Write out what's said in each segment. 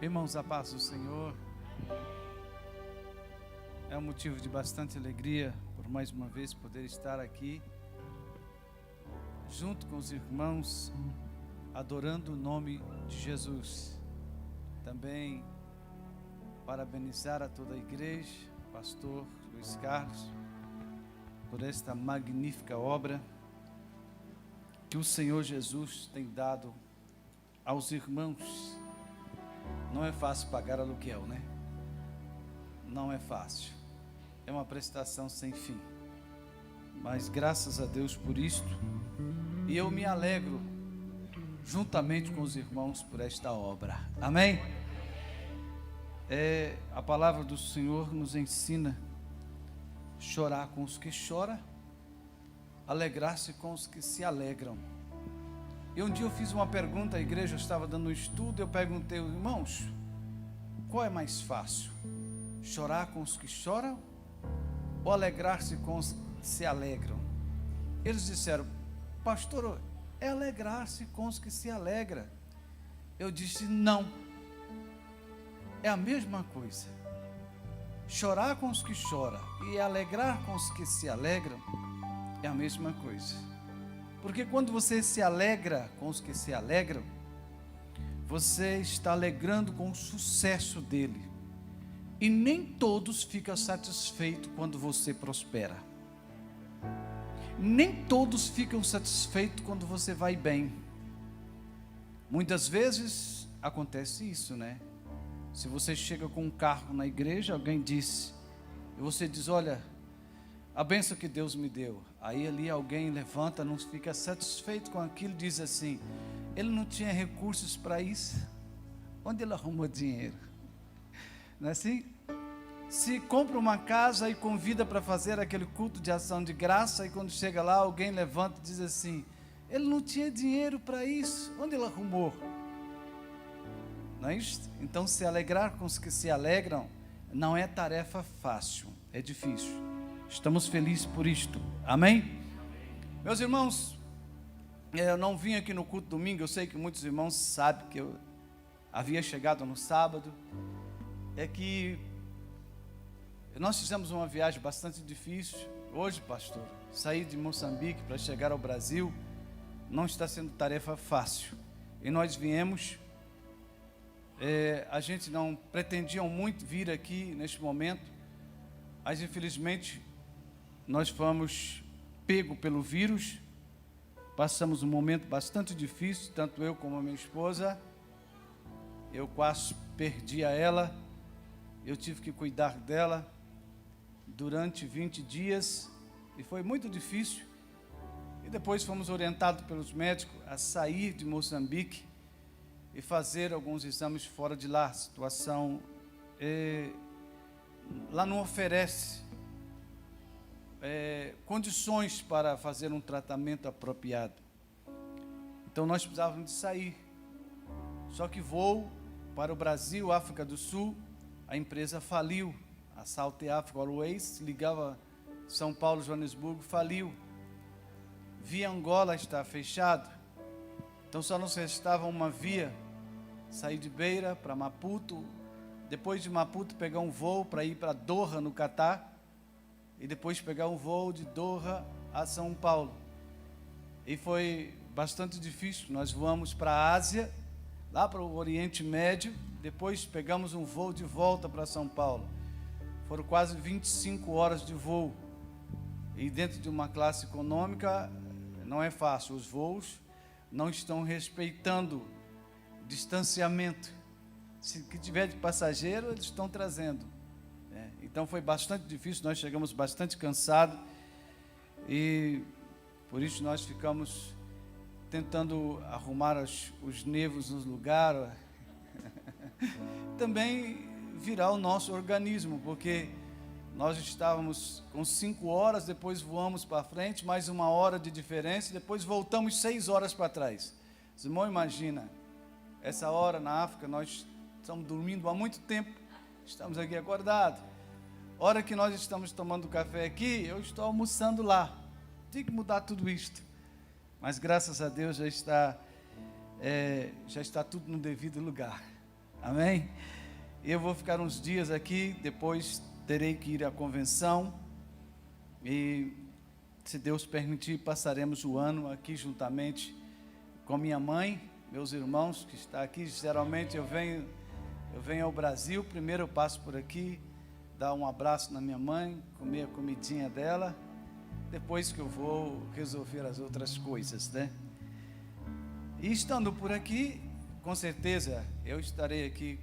Irmãos, a paz do Senhor é um motivo de bastante alegria por mais uma vez poder estar aqui junto com os irmãos adorando o nome de Jesus. Também parabenizar a toda a igreja, pastor Luiz Carlos, por esta magnífica obra que o Senhor Jesus tem dado aos irmãos. Não é fácil pagar aluguel, né? Não é fácil. É uma prestação sem fim. Mas graças a Deus por isto. E eu me alegro juntamente com os irmãos por esta obra. Amém? A palavra do Senhor nos ensina chorar com os que choram, alegrar-se com os que se alegram. E um dia eu fiz uma pergunta à igreja, eu estava dando um estudo, eu perguntei aos irmãos, qual é mais fácil? Chorar com os que choram ou alegrar-se com os que se alegram? Eles disseram, pastor, é alegrar-se com os que se alegram. Eu disse, não, é a mesma coisa. Chorar com os que choram e alegrar com os que se alegram é a mesma coisa. Porque quando você se alegra com os que se alegram, você está alegrando com o sucesso dele. E nem todos ficam satisfeitos quando você prospera. Nem todos ficam satisfeitos quando você vai bem. Muitas vezes acontece isso, né? Se você chega com um carro na igreja, alguém diz, e você diz, olha, a bênção que Deus me deu. Aí ali alguém levanta, não fica satisfeito com aquilo, diz assim, ele não tinha recursos para isso, onde ele arrumou dinheiro? Não é assim? Se compra uma casa e convida para fazer aquele culto de ação de graça, e quando chega lá, alguém levanta e diz assim, ele não tinha dinheiro para isso, onde ele arrumou? Não é isso? Então se alegrar com os que se alegram, não é tarefa fácil, é difícil. Estamos felizes por isto, amém? Meus irmãos, eu não vim aqui no culto domingo, eu sei que muitos irmãos sabem que eu havia chegado no sábado, é que nós fizemos uma viagem bastante difícil, hoje pastor, sair de Moçambique para chegar ao Brasil, não está sendo tarefa fácil, e nós viemos, a gente não pretendia muito vir aqui neste momento, mas infelizmente nós fomos pegos pelo vírus, passamos um momento bastante difícil, tanto eu como a minha esposa, eu quase perdi a ela, eu tive que cuidar dela durante 20 dias, e foi muito difícil, e depois fomos orientados pelos médicos a sair de Moçambique, e fazer alguns exames fora de lá, a situação, lá não oferece condições para fazer um tratamento apropriado. Então nós precisávamos de sair. Só que voo para o Brasil, África do Sul, a empresa faliu. A South Africa Airways ligava São Paulo, Joanesburgo, faliu. Via Angola está fechado. Então só nos restava uma via, sair de Beira para Maputo, depois de Maputo pegar um voo para ir para Doha, no Catar, e depois pegar um voo de Doha a São Paulo. E foi bastante difícil, nós voamos para a Ásia, lá para o Oriente Médio, depois pegamos um voo de volta para São Paulo. Foram quase 25 horas de voo, e dentro de uma classe econômica não é fácil, os voos não estão respeitando distanciamento. Se que tiver de passageiro, eles estão trazendo. Então foi bastante difícil, nós chegamos bastante cansados, e por isso nós ficamos tentando arrumar os nervos nos lugares, também virar o nosso organismo, porque nós estávamos com 5 horas, depois voamos para frente, mais 1 hora de diferença, depois voltamos 6 horas para trás. Os irmãos, imagina, essa hora na África, nós estamos dormindo há muito tempo, estamos aqui acordados. Hora que nós estamos tomando café aqui, eu estou almoçando lá. Tem que mudar tudo isto. Mas graças a Deus já está tudo no devido lugar. Amém? Eu vou ficar uns dias aqui, depois terei que ir à convenção e, se Deus permitir, passaremos o ano aqui juntamente com minha mãe, meus irmãos que estão aqui. Geralmente eu venho ao Brasil, primeiro eu passo por aqui, dar um abraço na minha mãe, comer a comidinha dela, depois que eu vou resolver as outras coisas, né? E estando por aqui, com certeza eu estarei aqui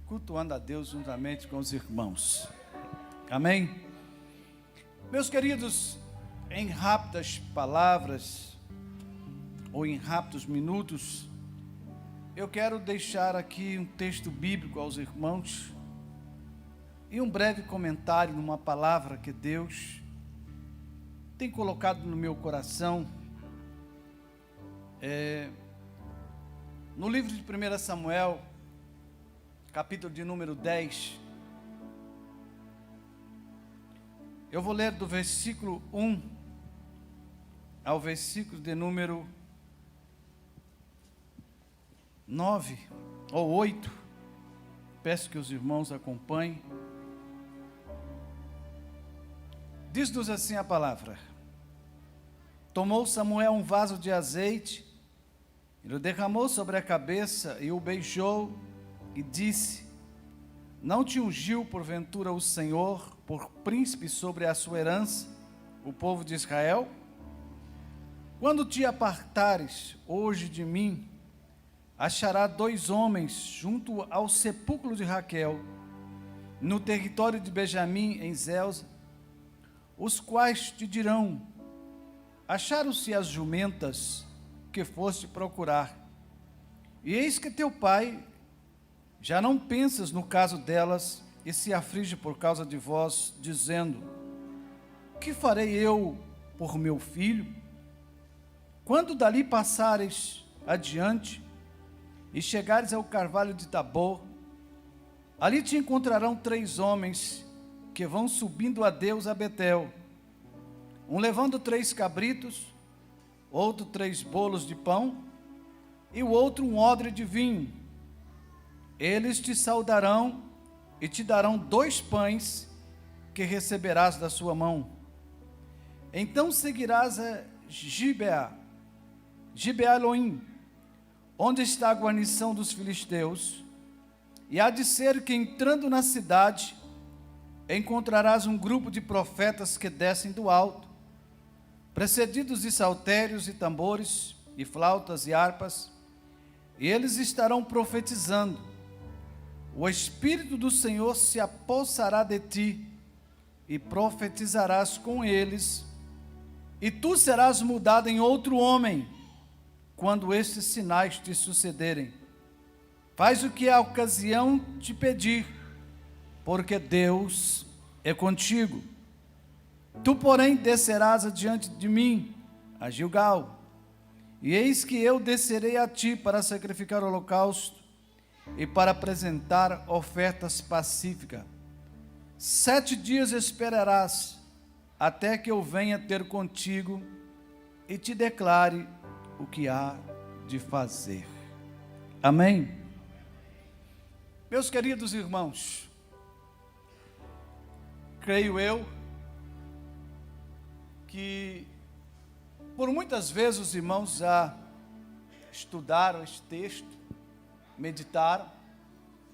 cultuando a Deus juntamente com os irmãos. Amém? Meus queridos, em rápidas palavras, ou em rápidos minutos, eu quero deixar aqui um texto bíblico aos irmãos e um breve comentário numa palavra que Deus tem colocado no meu coração. No livro de 1 Samuel, capítulo de número 10, eu vou ler do versículo 1 ao versículo de número 9 ou 8, peço que os irmãos acompanhem. Diz-nos assim a palavra: tomou Samuel um vaso de azeite, ele o derramou sobre a cabeça e o beijou e disse: não te ungiu porventura o Senhor por príncipe sobre a sua herança, o povo de Israel? Quando te apartares hoje de mim, achará 2 homens junto ao sepulcro de Raquel, no território de Benjamim, em Zelza, os quais te dirão: acharam-se as jumentas que foste procurar, e eis que teu pai já não pensas no caso delas, e se aflige por causa de vós, dizendo: que farei eu por meu filho? Quando dali passares adiante, e chegares ao carvalho de Tabor, ali te encontrarão 3 homens, que vão subindo a Deus a Betel, um levando 3 cabritos, outro 3 bolos de pão, e o outro um odre de vinho. Eles te saudarão, e te darão 2 pães, que receberás da sua mão. Então seguirás a Gibeá-Elohim, onde está a guarnição dos filisteus, e há de ser que, entrando na cidade, encontrarás um grupo de profetas que descem do alto, precedidos de saltérios e tambores, e flautas e harpas, e eles estarão profetizando. O Espírito do Senhor se apossará de ti, e profetizarás com eles, e tu serás mudado em outro homem, quando estes sinais te sucederem. Faz o que a ocasião te pedir, porque Deus é contigo. Tu, porém, descerás adiante de mim a Gilgal, e eis que eu descerei a ti para sacrificar holocausto e para apresentar ofertas pacíficas. 7 dias esperarás, até que eu venha ter contigo e te declare o que há de fazer. Amém? Meus queridos irmãos, creio eu que por muitas vezes os irmãos já estudaram este texto, meditaram,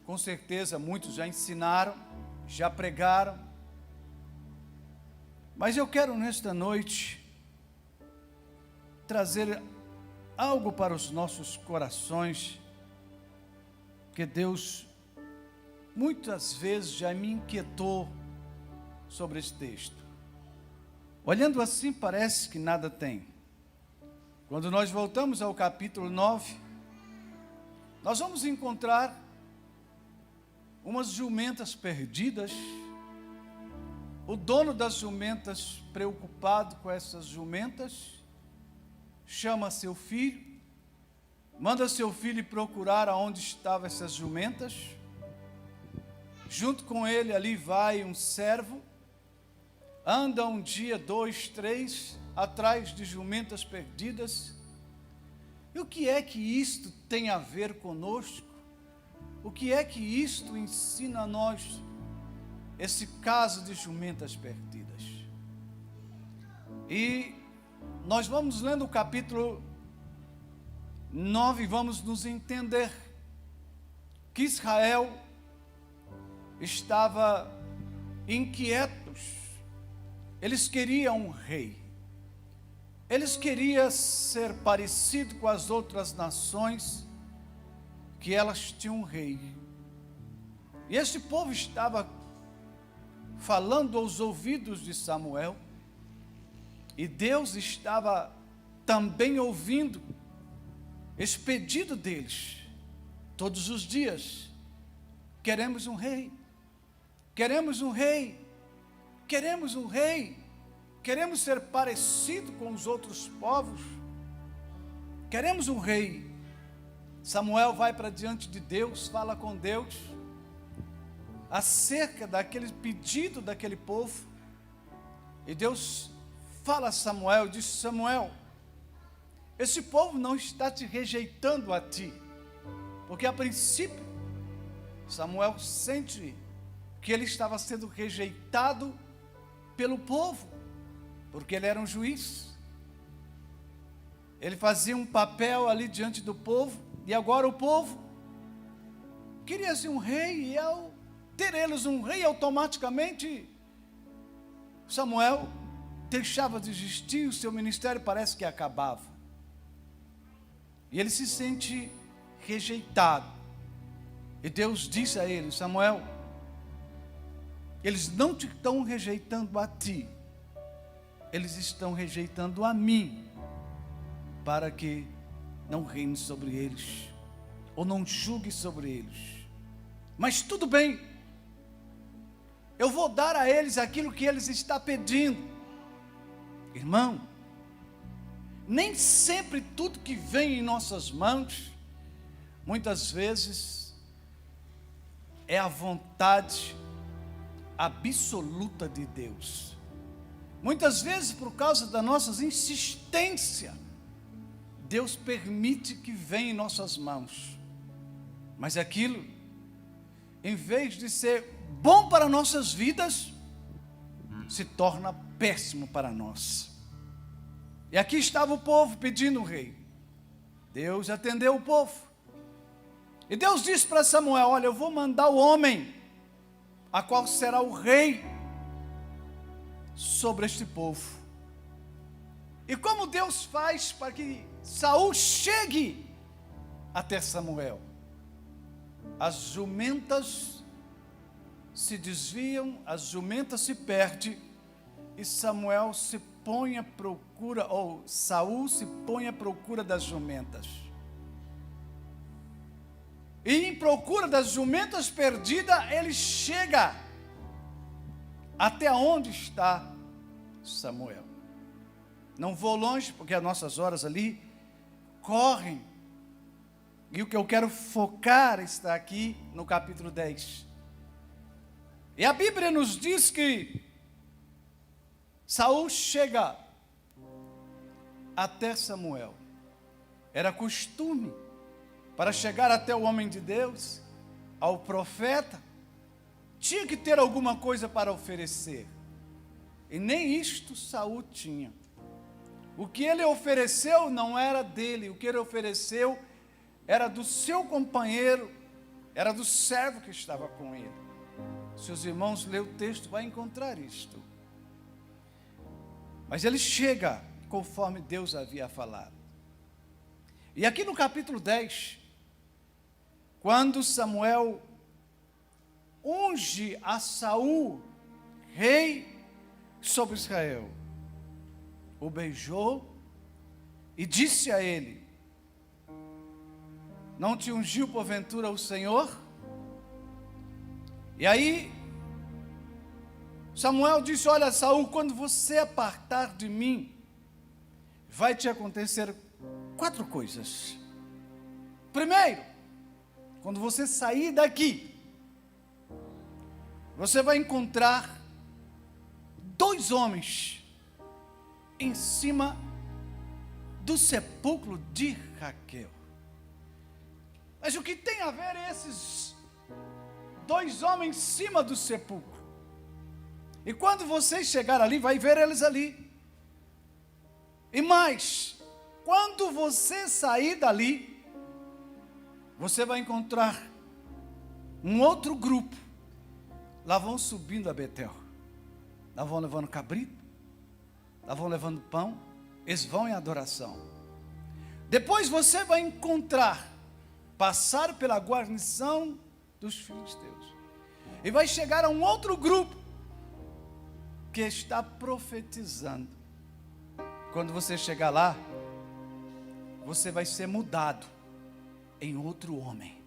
com certeza muitos já ensinaram, já pregaram, mas eu quero nesta noite trazer algo para os nossos corações, que Deus muitas vezes já me inquietou sobre esse texto. Olhando assim, parece que nada tem. Quando nós voltamos ao capítulo 9, nós vamos encontrar umas jumentas perdidas, o dono das jumentas, preocupado com essas jumentas, chama seu filho, manda seu filho procurar aonde estavam essas jumentas. Junto com ele ali vai um servo, anda um dia, 2, 3, atrás de jumentas perdidas. E o que é que isto tem a ver conosco? O que é que isto ensina a nós, esse caso de jumentas perdidas? E nós vamos lendo o capítulo 9 e vamos nos entender que Israel estava inquietos. Eles queriam um rei. Eles queriam ser parecido com as outras nações, que elas tinham um rei. E este povo estava falando aos ouvidos de Samuel, e Deus estava também ouvindo esse pedido deles, todos os dias. Queremos um rei, queremos um rei, queremos um rei, queremos ser parecido com os outros povos, queremos um rei. Samuel vai para diante de Deus, fala com Deus acerca daquele pedido daquele povo, e Deus fala a Samuel, diz: Samuel, esse povo não está te rejeitando a ti, porque a princípio Samuel sente que ele estava sendo rejeitado pelo povo, porque ele era um juiz, ele fazia um papel ali diante do povo, e agora o povo queria ser um rei, e ao ter eles um rei, automaticamente Samuel deixava de existir, o seu ministério parece que acabava. E ele se sente rejeitado. E Deus disse a ele: Samuel, eles não te estão rejeitando a ti, eles estão rejeitando a mim, para que não reine sobre eles, ou não julgue sobre eles. Mas tudo bem, eu vou dar a eles aquilo que eles estão pedindo. Irmão, nem sempre tudo que vem em nossas mãos, muitas vezes, é a vontade absoluta de Deus. Muitas vezes, por causa da nossa insistência, Deus permite que venha em nossas mãos, mas aquilo, em vez de ser bom para nossas vidas, se torna péssimo para nós. E aqui estava o povo pedindo um rei. Deus atendeu o povo, e Deus disse para Samuel: olha, eu vou mandar o homem, a qual será o rei sobre este povo. E como Deus faz para que Saul chegue até Samuel? As jumentas se desviam, as jumentas se perdem, e Samuel se põe à procura, ou Saul se põe à procura das jumentas. E em procura das jumentas perdidas, ele chega até onde está Samuel. Não vou longe, porque as nossas horas ali correm. E o que eu quero focar está aqui no capítulo 10. E a Bíblia nos diz que Saul chega até Samuel. Era costume, para chegar até o homem de Deus, ao profeta, tinha que ter alguma coisa para oferecer. E nem isto Saul tinha. O que ele ofereceu não era dele, o que ele ofereceu era do seu companheiro, era do servo que estava com ele. Se os irmãos lerem o texto, vai encontrar isto. Mas ele chega conforme Deus havia falado. E aqui no capítulo 10, quando Samuel unge a Saul rei sobre Israel, o beijou e disse a ele: não te ungiu porventura o Senhor? E aí Samuel disse: olha, Saul, quando você apartar de mim, vai te acontecer 4 coisas. Primeiro, quando você sair daqui, você vai encontrar 2 homens em cima do sepulcro de Raquel. Mas o que tem a ver esses 2 homens em cima do sepulcro. E quando vocês chegarem ali, vai ver eles ali. E mais, quando você sair dali, você vai encontrar um outro grupo. Lá vão subindo a Betel. Lá vão levando cabrito. Lá vão levando pão. Eles vão em adoração. Depois você vai encontrar, passar pela guarnição dos filisteus. E vai chegar a um outro grupo que está profetizando. Quando você chegar lá, você vai ser mudado em outro homem.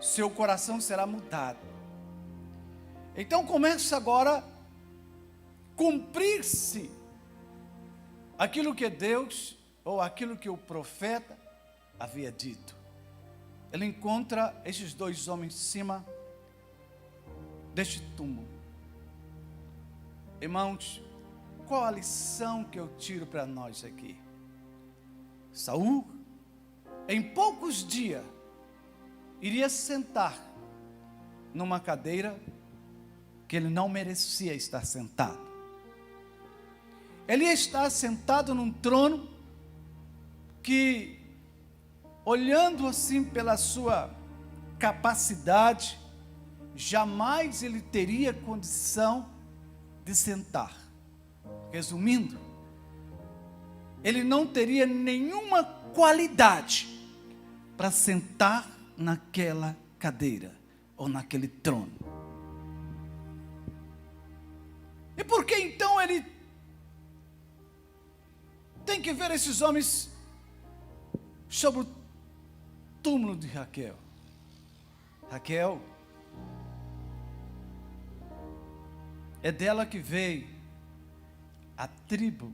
Seu coração será mudado. Então começa agora a cumprir-se aquilo que Deus, ou aquilo que o profeta havia dito. Ele encontra esses 2 homens em cima deste túmulo. Irmãos, qual a lição que eu tiro para nós aqui? Saul, em poucos dias, iria sentar numa cadeira que ele não merecia estar sentado. Ele ia estar sentado num trono que, olhando assim pela sua capacidade, jamais ele teria condição de sentar. Resumindo, ele não teria nenhuma qualidade para sentar naquela cadeira ou naquele trono. E por que então ele tem que ver esses homens sobre o túmulo de Raquel? Raquel, é dela que veio a tribo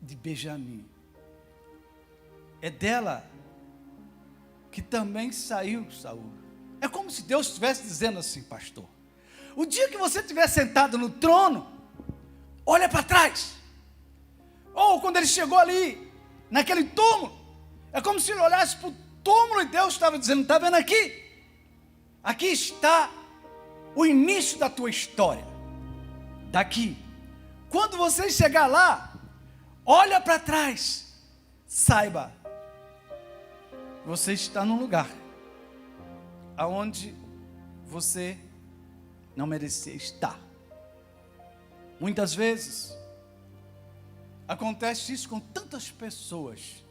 de Benjamim. É dela que também saiu Saul. É como se Deus estivesse dizendo assim: pastor, o dia que você estiver sentado no trono, olha para trás. Ou quando ele chegou ali, naquele túmulo, é como se ele olhasse para o túmulo e Deus estava dizendo: está vendo aqui? Aqui está o início da tua história. Daqui, quando você chegar lá, olha para trás, saiba, você está num lugar aonde você não merecia estar. Muitas vezes acontece isso com tantas pessoas.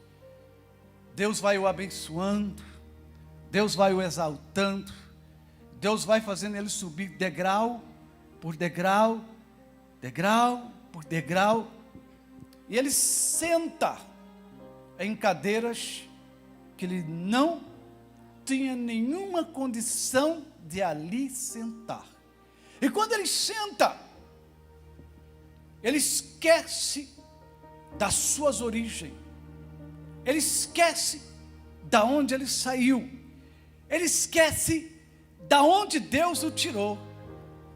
Deus vai o abençoando, Deus vai o exaltando, Deus vai fazendo ele subir degrau por degrau, degrau por degrau, e ele senta em cadeiras que ele não tinha nenhuma condição de ali sentar. E quando ele senta, ele esquece das suas origens, ele esquece da onde ele saiu, ele esquece da onde Deus o tirou,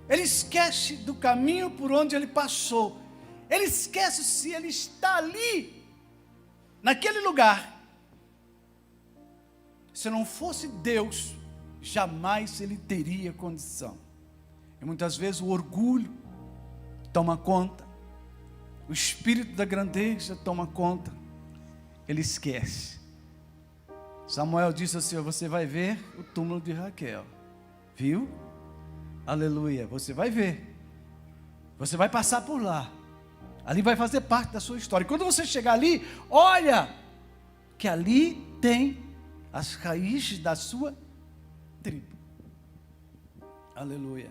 ele esquece do caminho por onde ele passou, ele esquece se ele está ali, naquele lugar. Se não fosse Deus, jamais ele teria condição. E muitas vezes o orgulho toma conta, o espírito da grandeza toma conta, ele esquece. Samuel disse assim: você vai ver o túmulo de Raquel, viu? Aleluia, você vai ver, você vai passar por lá, ali vai fazer parte da sua história. E quando você chegar ali, olha, que ali tem as raízes da sua tribo. Aleluia.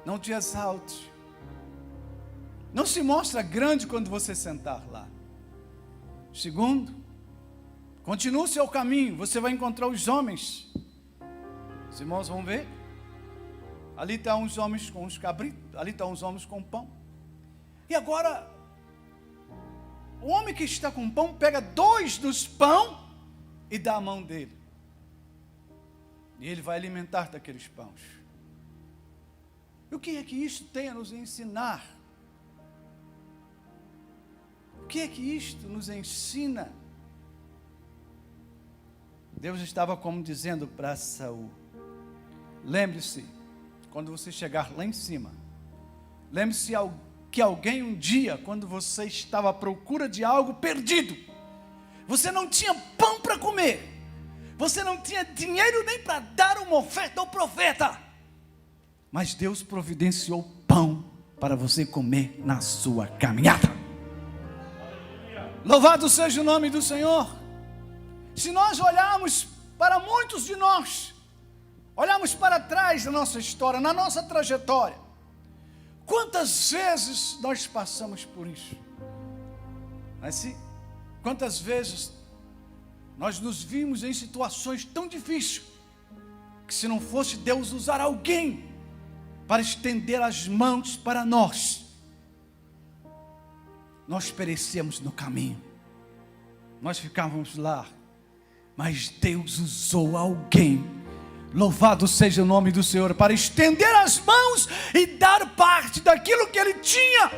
Não te exalte, não se mostra grande quando você sentar lá. Segundo, continue o seu caminho, você vai encontrar os homens. Os irmãos vão ver, ali estão uns homens com os cabritos, ali estão uns homens com pão. E agora, o homem que está com pão pega 2 dos pão e dá a mão dele, e ele vai alimentar daqueles pães. E o que é que isto tem a nos ensinar? O que é que isto nos ensina? Deus estava como dizendo para Saul: lembre-se, quando você chegar lá em cima, lembre-se que alguém um dia, quando você estava à procura de algo perdido, você não tinha pão para comer, você não tinha dinheiro nem para dar uma oferta ao profeta, mas Deus providenciou pão para você comer na sua caminhada. Louvado seja o nome do Senhor. Se nós olharmos para muitos de nós, olharmos para trás da nossa história, na nossa trajetória, quantas vezes nós passamos por isso? Assim, quantas vezes nós nos vimos em situações tão difíceis, que se não fosse Deus usar alguém para estender as mãos para nós, nós perecíamos no caminho, nós ficávamos lá, mas Deus usou alguém, louvado seja o nome do Senhor, para estender as mãos e dar parte daquilo que Ele tinha,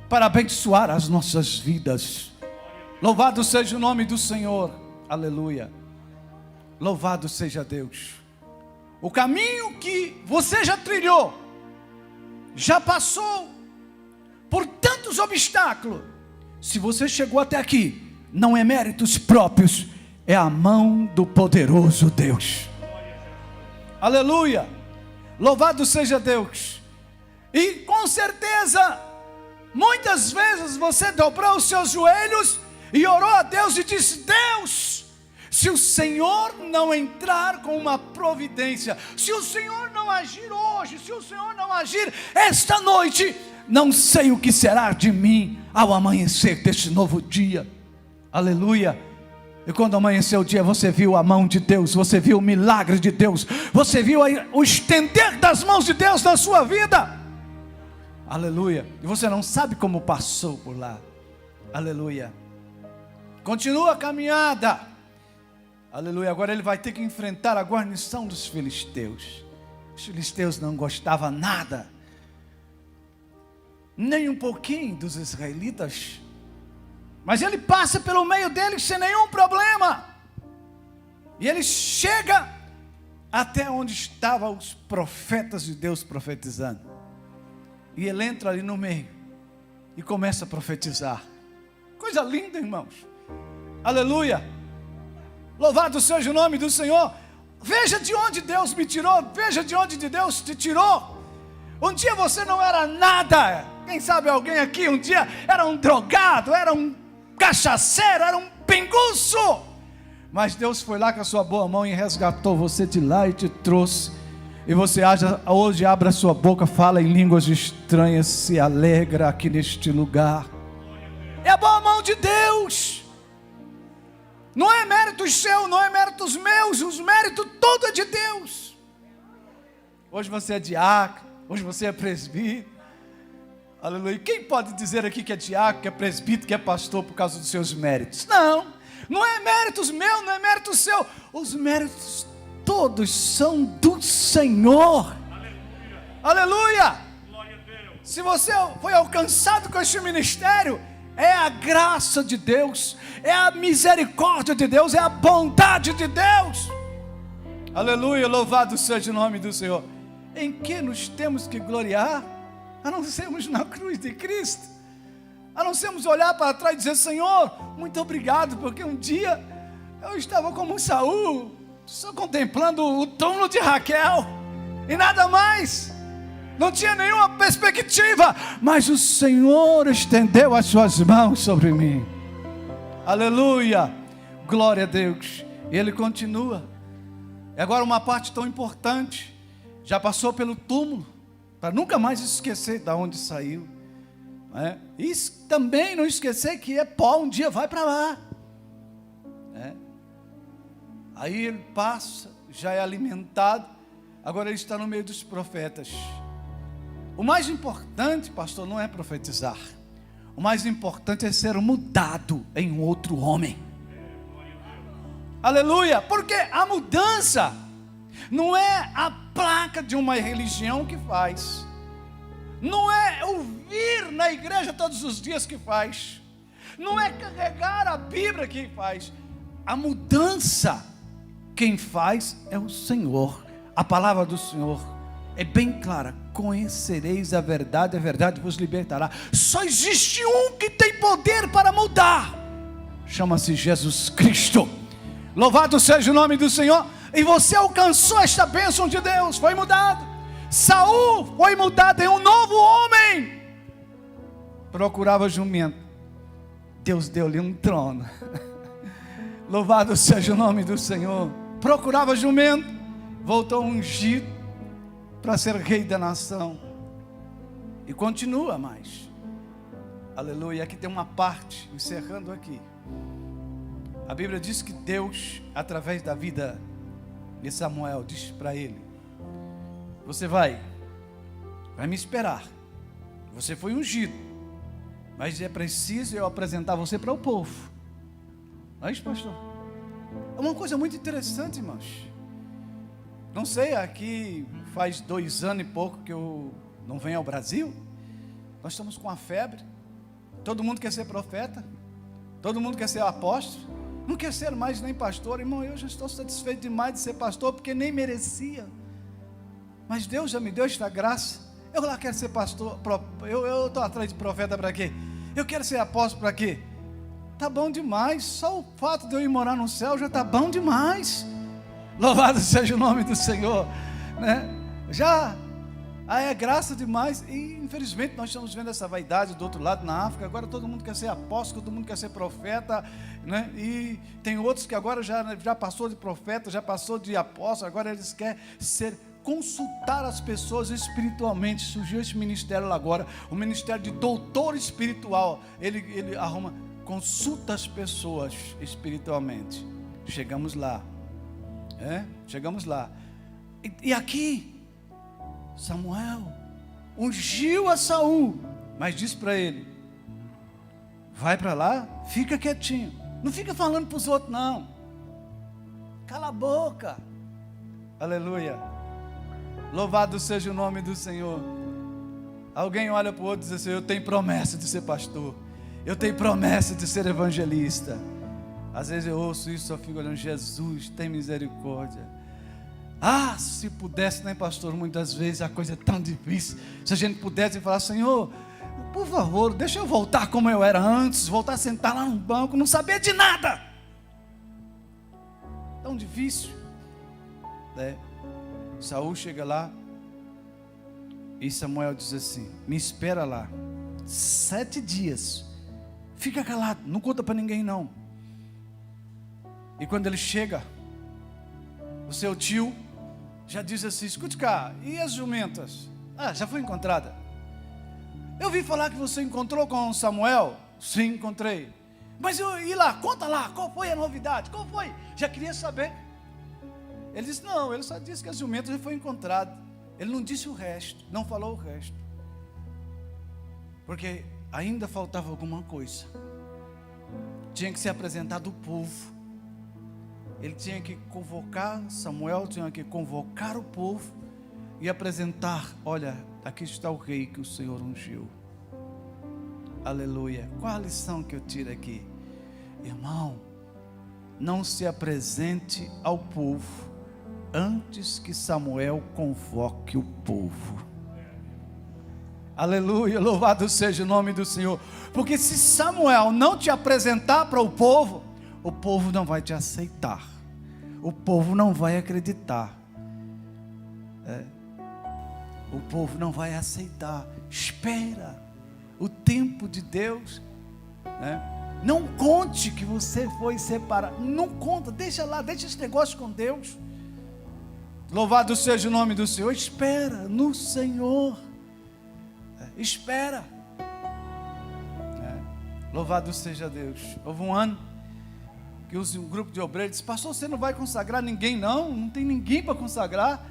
para abençoar as nossas vidas. Louvado seja o nome do Senhor, aleluia, louvado seja Deus. O caminho que você já trilhou, já passou por tantos obstáculos, se você chegou até aqui, não é méritos próprios, é a mão do poderoso Deus, aleluia, louvado seja Deus. E com certeza, muitas vezes você dobrou os seus joelhos e orou a Deus e disse: Deus, se o Senhor não entrar com uma providência, se o Senhor não agir hoje, se o Senhor não agir esta noite, não sei o que será de mim ao amanhecer deste novo dia, aleluia. E quando amanheceu o dia, você viu a mão de Deus, você viu o milagre de Deus, você viu o estender das mãos de Deus na sua vida, aleluia. E você não sabe como passou por lá, aleluia. Continua a caminhada, aleluia. Agora ele vai ter que enfrentar a guarnição dos filisteus. Os filisteus não gostavam nada, nem um pouquinho, dos israelitas, mas ele passa pelo meio deles sem nenhum problema, e ele chega até onde estavam os profetas de Deus profetizando, e ele entra ali no meio e começa a profetizar. Coisa linda, irmãos, aleluia, louvado seja o nome do Senhor. Veja de onde Deus me tirou, veja de onde Deus te tirou. Um dia você não era nada, quem sabe alguém aqui um dia era um drogado, era um cachaceiro, era um pinguço, mas Deus foi lá com a sua boa mão e resgatou você de lá e te trouxe, e você hoje abre a sua boca, fala em línguas estranhas, se alegra aqui neste lugar. É a boa mão de Deus, não é méritos seus, não é méritos meus, os méritos todo é de Deus. Hoje você é diácono, hoje você é presbítero, aleluia. Quem pode dizer aqui que é diácono, que é presbítero, que é pastor por causa dos seus méritos? Não, não é méritos meu, não é méritos seu, os méritos todos são do Senhor, aleluia. Se você foi alcançado com este ministério, é a graça de Deus, é a misericórdia de Deus, é a bondade de Deus, aleluia, louvado seja o nome do Senhor. Em que nos temos que gloriar, a não sermos na cruz de Cristo, a não sermos olhar para trás e dizer: Senhor, muito obrigado, porque um dia eu estava como Saul, só contemplando o túmulo de Raquel, e nada mais, não tinha nenhuma perspectiva, mas o Senhor estendeu as suas mãos sobre mim, aleluia, glória a Deus. E ele continua, e agora uma parte tão importante, já passou pelo túmulo, para nunca mais esquecer de onde saiu, né? E também não esquecer que é pó, um dia vai para lá, né? Aí ele passa, já é alimentado, agora ele está no meio dos profetas. O mais importante, pastor, não é profetizar, o mais importante é ser mudado em outro homem, aleluia, porque a mudança não é a placa de uma religião que faz, não é ouvir na igreja todos os dias que faz, não é carregar a Bíblia que faz. A mudança quem faz é o Senhor. A palavra do Senhor é bem clara: conhecereis a verdade vos libertará. Só existe um que tem poder para mudar, chama-se Jesus Cristo. Louvado seja o nome do Senhor. E você alcançou esta bênção de Deus, foi mudado. Saul foi mudado em um novo homem. Procurava jumento, Deus deu-lhe um trono. Louvado seja o nome do Senhor. Procurava jumento, voltou ungido para ser rei da nação. E continua mais. Aleluia. Aqui tem uma parte, encerrando aqui. A Bíblia diz que Deus, através da vida de Samuel, diz para ele: você vai me esperar. Você foi ungido, mas é preciso eu apresentar você para o povo. Não é isso, pastor? É uma coisa muito interessante, irmãos. Não sei, aqui faz 2 anos e pouco que eu não venho ao Brasil. Nós estamos com a febre. Todo mundo quer ser profeta, todo mundo quer ser apóstolo, não quer ser mais nem pastor. Irmão, eu já estou satisfeito demais de ser pastor, porque nem merecia. Mas Deus já me deu esta graça. Eu lá quero ser pastor. Eu estou atrás de profeta para quê? Eu quero ser apóstolo para quê? Está bom demais. Só o fato de eu ir morar no céu já está bom demais. Louvado seja o nome do Senhor, né? Já é graça demais. E infelizmente nós estamos vendo essa vaidade do outro lado na África. Agora todo mundo quer ser apóstolo, todo mundo quer ser profeta, né? E tem outros que agora já passou de profeta, já passou de apóstolo. Agora eles querem consultar as pessoas espiritualmente. Surgiu esse ministério lá agora, o ministério de doutor espiritual. Ele arruma, consulta as pessoas espiritualmente. Chegamos lá, chegamos lá. E aqui Samuel ungiu a Saul, mas disse para ele: vai para lá, fica quietinho, não fica falando para os outros não, cala a boca. Aleluia. Louvado seja o nome do Senhor. Alguém olha para o outro e diz assim: eu tenho promessa de ser pastor, eu tenho promessa de ser evangelista. Às vezes eu ouço isso, só fico olhando: Jesus, tem misericórdia. Se pudesse, né, pastor? Muitas vezes a coisa é tão difícil. Se a gente pudesse falar: Senhor, por favor, deixa eu voltar como eu era antes, voltar a sentar lá no banco, não saber de nada. Tão difícil, né? Saul chega lá e Samuel diz assim: me espera lá 7 dias, fica calado, não conta para ninguém não. E quando ele chega, o seu tio já diz assim: escute cá, e as jumentas? Já foi encontrada. Eu ouvi falar que você encontrou com Samuel. Sim, encontrei. Mas e lá, conta lá, qual foi a novidade? Qual foi? Já queria saber. Ele disse: não, ele só disse que as jumentas já foi encontrada. Ele não disse o resto, não falou o resto, porque ainda faltava alguma coisa. Tinha que se apresentar do povo. Ele tinha que convocar, Samuel tinha que convocar o povo e apresentar: olha, aqui está o rei que o Senhor ungiu. Aleluia. Qual a lição que eu tiro aqui? Irmão, não se apresente ao povo antes que Samuel convoque o povo. Aleluia, louvado seja o nome do Senhor. Porque se Samuel não te apresentar para o povo não vai te aceitar, o povo não vai acreditar, o povo não vai aceitar. Espera o tempo de Deus, não conte que você foi separado, não conta, deixa lá, deixa esse negócio com Deus. Louvado seja o nome do Senhor. Espera no Senhor, espera. Louvado seja Deus. Houve um ano que um grupo de obreiros disse: pastor, você não vai consagrar ninguém não? Não tem ninguém para consagrar.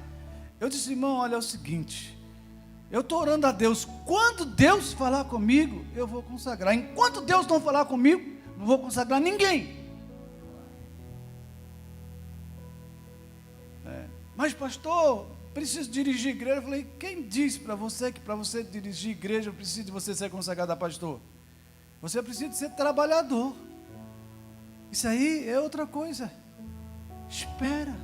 Eu disse: irmão, olha, é o seguinte, eu estou orando a Deus, quando Deus falar comigo, eu vou consagrar. Enquanto Deus não falar comigo, não vou consagrar ninguém. Mas pastor, preciso dirigir igreja. Eu falei: quem disse para você que para você dirigir igreja precisa de você ser consagrado a pastor? Você precisa de ser trabalhador. Isso aí é outra coisa. Espera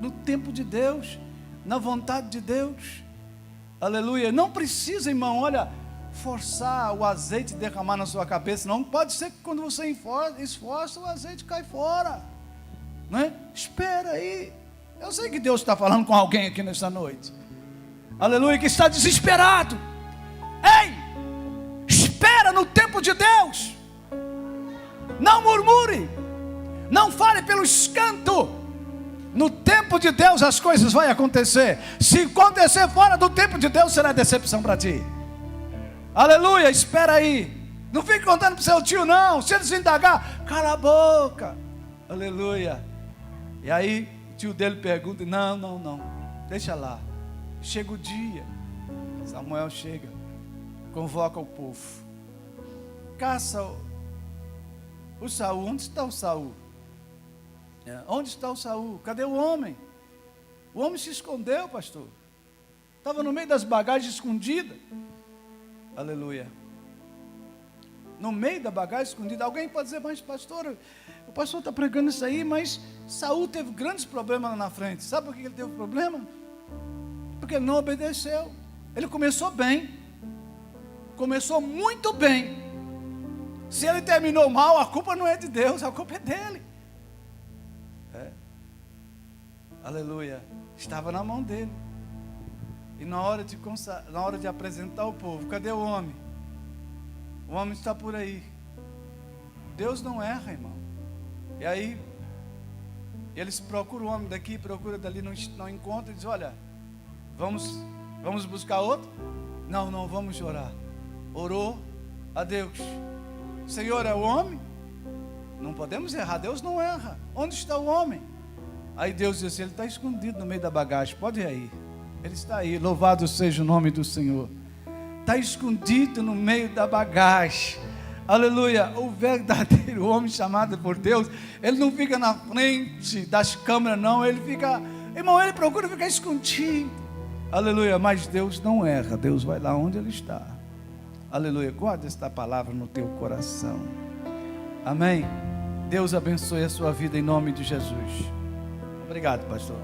no tempo de Deus, na vontade de Deus. Aleluia. Não precisa, irmão, olha, forçar o azeite derramar na sua cabeça. Não pode ser que quando você esforça, o azeite cai fora. Não é? Espera aí. Eu sei que Deus está falando com alguém aqui nessa noite. Aleluia, que está desesperado. Ei, espera no tempo de Deus. Não murmure. Não fale pelos cantos. No tempo de Deus as coisas vão acontecer. Se acontecer fora do tempo de Deus, será decepção para ti. Aleluia, espera aí. Não fique contando para o seu tio, não. Se eles indagar, cala a boca. Aleluia. E aí o tio dele pergunta: não, deixa lá. Chega o dia. Samuel chega, convoca o povo, caça o Saul. Onde está o Saul? Onde está o Saul? Cadê o homem? O homem se escondeu, pastor. Estava no meio das bagagens escondida. Aleluia. No meio da bagagem escondida. Alguém pode dizer: mas pastor, o pastor está pregando isso aí, mas Saul teve grandes problemas lá na frente. Sabe por que ele teve problema? Porque ele não obedeceu. Ele começou bem, começou muito bem. Se ele terminou mal, a culpa não é de Deus, a culpa é dele. Aleluia. Estava na mão dele. E na hora de apresentar o povo, cadê o homem? O homem está por aí. Deus não erra, irmão. E aí eles procuram o homem daqui, procuram dali, não encontram. E dizem: olha, vamos buscar outro? Não, vamos orar. Orou a Deus. Senhor, é o homem? Não podemos errar, Deus não erra. Onde está o homem? Aí Deus disse: ele está escondido no meio da bagagem, pode ir aí. Ele está aí, louvado seja o nome do Senhor. Está escondido no meio da bagagem. Aleluia. O verdadeiro homem chamado por Deus, ele não fica na frente das câmeras, não. Ele fica, irmão, ele procura ficar escondido. Aleluia. Mas Deus não erra, Deus vai lá onde ele está. Aleluia. Guarda esta palavra no teu coração. Amém. Deus abençoe a sua vida em nome de Jesus. Obrigado, pastor.